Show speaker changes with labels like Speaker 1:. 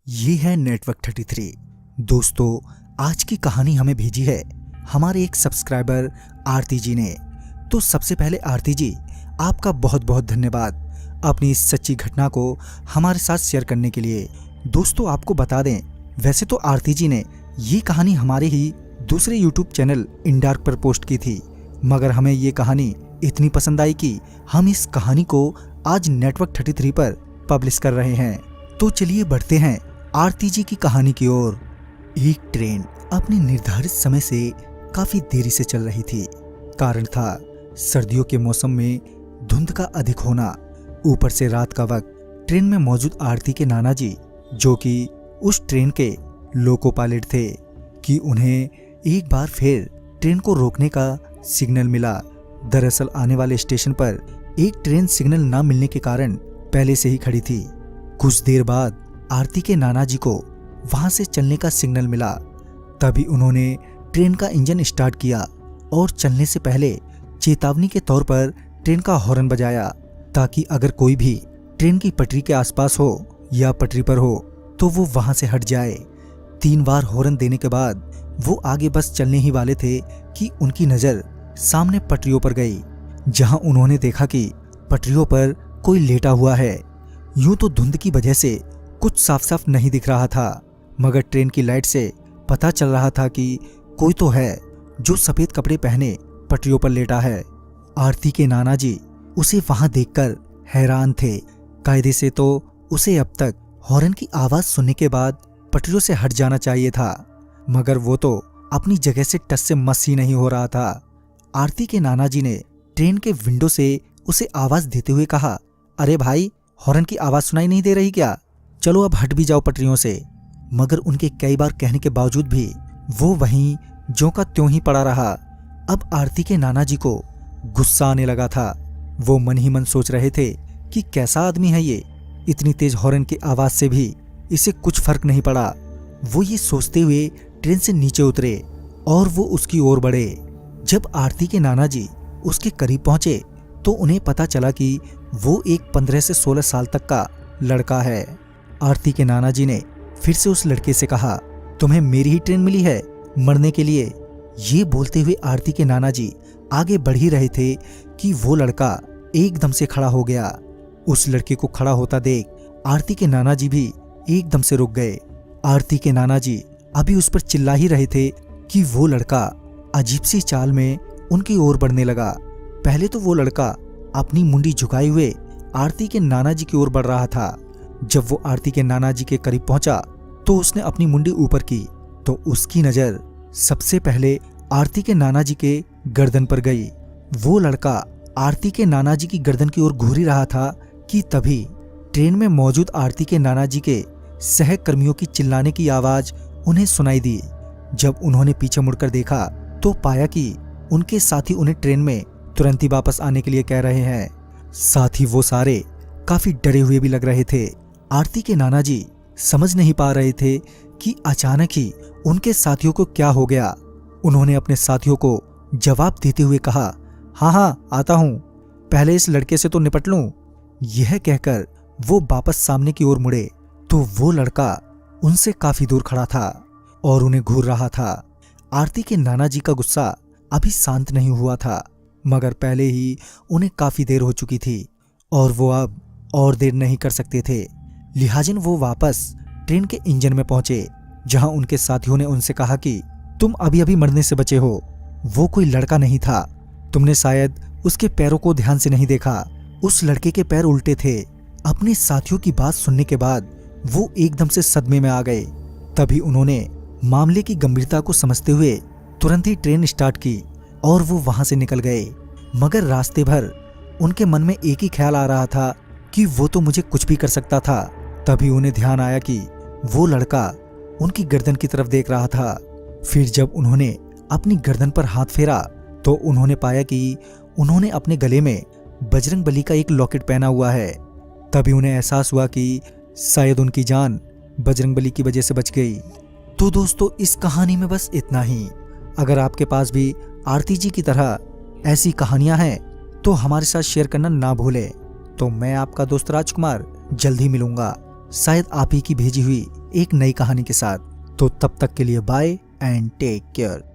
Speaker 1: ये है नेटवर्क 33। दोस्तों, आज की कहानी हमें भेजी है हमारे एक सब्सक्राइबर आरती जी ने। तो सबसे पहले आरती जी, आपका बहुत बहुत धन्यवाद अपनी इस सच्ची घटना को हमारे साथ शेयर करने के लिए। दोस्तों, आपको बता दें, वैसे तो आरती जी ने ये कहानी हमारे ही दूसरे यूट्यूब चैनल इंडार्क पर पोस्ट की थी, मगर हमें ये कहानी इतनी पसंद आई कि हम इस कहानी को आज नेटवर्क 33 पर पब्लिश कर रहे हैं। तो चलिए बढ़ते हैं आरती जी की कहानी की ओर। एक ट्रेन अपने निर्धारित समय से काफी देरी से चल रही थी। कारण था सर्दियों के मौसम में धुंध का अधिक होना। ऊपर से रात का वक्त ट्रेन में मौजूद आरती के नाना जी, जो कि उस ट्रेन के लोको पायलट थे, कि उन्हें एक बार फिर ट्रेन को रोकने का सिग्नल मिला। दरअसल आने वाले स्टेशन पर एक ट्रेन सिग्नल न मिलने के कारण पहले से ही खड़ी थी। कुछ देर बाद आरती के नाना जी को वहां से चलने का सिग्नल मिला। तभी उन्होंने ट्रेन का इंजन स्टार्ट किया और चलने से पहले चेतावनी के तौर पर ट्रेन का हॉर्न बजाया, ताकि अगर कोई भी ट्रेन की पटरी के आसपास हो या पटरी पर हो तो वो वहां से हट जाए। 3 बार हॉर्न देने के बाद वो आगे बस चलने ही वाले थे कि उनकी नजर सामने पटरियों पर गई, जहां उन्होंने देखा कि पटरियों पर कोई लेटा हुआ है। यूं तो धुंध की वजह से कुछ साफ साफ नहीं दिख रहा था, मगर ट्रेन की लाइट से पता चल रहा था कि कोई तो है जो सफेद कपड़े पहने पटरियों पर लेटा है। आरती के नाना जी उसे वहां देखकर हैरान थे। कायदे से तो उसे अब तक हॉर्न की आवाज सुनने के बाद पटरियों से हट जाना चाहिए था, मगर वो तो अपनी जगह से टस से मस ही नहीं हो रहा था। आरती के नाना जी ने ट्रेन के विंडो से उसे आवाज देते हुए कहा, अरे भाई, हॉर्न की आवाज सुनाई नहीं दे रही क्या? चलो अब हट भी जाओ पटरियों से। मगर उनके कई बार कहने के बावजूद भी वो वहीं ज्यों का त्यों ही पड़ा रहा। अब आरती के नाना जी को गुस्सा आने लगा था। वो मन ही मन सोच रहे थे कि कैसा आदमी है ये, इतनी तेज हॉर्न की आवाज से भी इसे कुछ फर्क नहीं पड़ा। वो ये सोचते हुए ट्रेन से नीचे उतरे और वो उसकी ओर बढ़े। जब आरती के नाना जी उसके करीब पहुंचे तो उन्हें पता चला कि वो एक 15 से 16 साल तक का लड़का है। आरती के नाना जी ने फिर से उस लड़के से कहा, तुम्हें मेरी ही ट्रेन मिली है मरने के लिए? ये बोलते हुए आरती के नाना जी आगे बढ़ ही रहे थे कि वो लड़का एकदम से खड़ा हो गया। उस लड़के को खड़ा होता देख आरती के नाना जी भी एकदम से रुक गए। आरती के नाना जी अभी उस पर चिल्ला ही रहे थे कि वो लड़का अजीब सी चाल में उनकी ओर बढ़ने लगा। पहले तो वो लड़का अपनी मुंडी झुकाए हुए आरती के नाना जी की ओर बढ़ रहा था। जब वो आरती के नाना जी के करीब पहुंचा तो उसने अपनी मुंडी ऊपर की तो उसकी नजर सबसे पहले आरती के नाना जी के गर्दन पर गई। वो लड़का आरती के नाना जी की गर्दन की ओर घूर ही रहा था कि तभी ट्रेन में मौजूद आरती के नाना जी के सहकर्मियों की चिल्लाने की आवाज उन्हें सुनाई दी। जब उन्होंने पीछे मुड़कर देखा तो पाया कि उनके साथी उन्हें ट्रेन में तुरंत ही वापस आने के लिए कह रहे हैं। साथ ही वो सारे काफी डरे हुए भी लग रहे थे। आरती के नाना जी समझ नहीं पा रहे थे कि अचानक ही उनके साथियों को क्या हो गया। उन्होंने अपने साथियों को जवाब देते हुए कहा, हाँ हाँ आता हूं, पहले इस लड़के से तो निपट लूं। यह कहकर वो वापस सामने की ओर मुड़े तो वो लड़का उनसे काफी दूर खड़ा था और उन्हें घूर रहा था। आरती के नाना जी का गुस्सा अभी शांत नहीं हुआ था, मगर पहले ही उन्हें काफी देर हो चुकी थी और वो अब और देर नहीं कर सकते थे। लिहाजन वो वापस ट्रेन के इंजन में पहुंचे, जहां उनके साथियों ने उनसे कहा कि तुम अभी अभी मरने से बचे हो। वो कोई लड़का नहीं था, तुमने शायद उसके पैरों को ध्यान से नहीं देखा। उस लड़के के पैर उल्टे थे। अपने साथियों की बात सुनने के बाद वो एकदम से सदमे में आ गए। तभी उन्होंने मामले की गंभीरता को समझते हुए तुरंत ही ट्रेन स्टार्ट की और वो वहां से निकल गए। मगर रास्ते भर उनके मन में एक ही ख्याल आ रहा था कि वो तो मुझे कुछ भी कर सकता था। तभी उन्हें ध्यान आया कि वो लड़का उनकी गर्दन की तरफ देख रहा था। फिर जब उन्होंने अपनी गर्दन पर हाथ फेरा तो उन्होंने पाया कि उन्होंने अपने गले में बजरंगबली का एक लॉकेट पहना हुआ है। तभी उन्हें एहसास हुआ कि शायद उनकी जान बजरंगबली की वजह से बच गई। तो दोस्तों, इस कहानी में बस इतना ही। अगर आपके पास भी आरती जी की तरह ऐसी कहानियां हैं तो हमारे साथ शेयर करना ना भूलें। तो मैं आपका दोस्त राजकुमार जल्द ही मिलूंगा। शायद आप ही की भेजी हुई एक नई कहानी के साथ। तो तब तक के लिए बाय एंड टेक केयर।